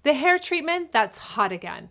the hair treatment that's hot again.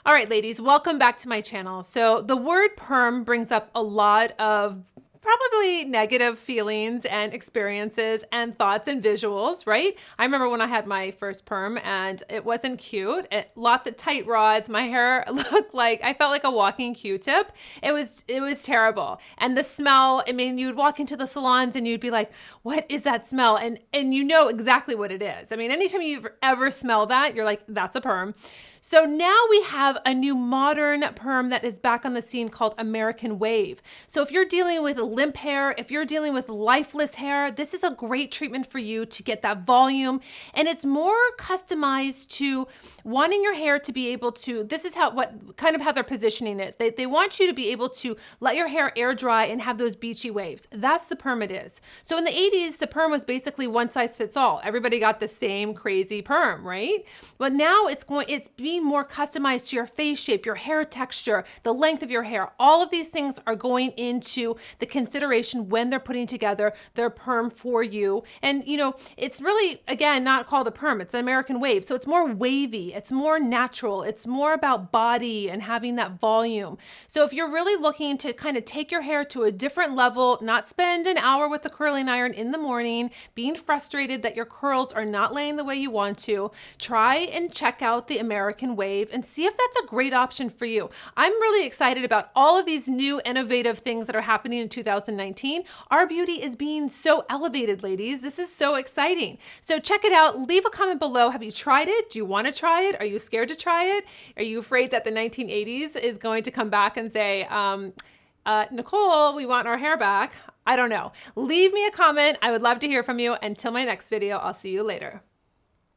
All right, ladies, welcome back to my channel. So the word perm brings up a lot of probably negative feelings and experiences and thoughts and visuals, right? I remember when I had my first perm and it wasn't cute. Lots of tight rods. My hair looked like, I felt like a walking Q-tip. It was terrible. And the smell, I mean, you'd walk into the salons and you'd be like, what is that smell? And you know exactly what it is. I mean, anytime you've ever smelled that, you're like, that's a perm. So now we have a new modern perm that is back on the scene called American Wave. So if you're dealing with limp hair, if you're dealing with lifeless hair, this is a great treatment for you to get that volume. And it's more customized to wanting your hair to be able to, this is how they're positioning it. They want you to be able to let your hair air dry and have those beachy waves. That's the perm it is. So in the 80s, the perm was basically one size fits all. Everybody got the same crazy perm, right? But now it's being more customized to your face shape, your hair texture, the length of your hair. All of these things are going into the consideration when they're putting together their perm for you. And you know, it's really, again, not called a perm, it's an American wave. So it's more wavy, it's more natural, it's more about body and having that volume. So if you're really looking to kind of take your hair to a different level, not spend an hour with the curling iron in the morning, being frustrated that your curls are not laying the way you want to, try and check out the American Wave and see if that's a great option for you. I'm really excited about all of these new innovative things that are happening in 2019. Our beauty is being so elevated, ladies. This is so exciting. So check it out. Leave a comment below. Have you tried it? Do you want to try it? Are you scared to try it? Are you afraid that the 1980s is going to come back and say, Nicole, we want our hair back? I don't know. Leave me a comment. I would love to hear from you. Until my next video, I'll see you later.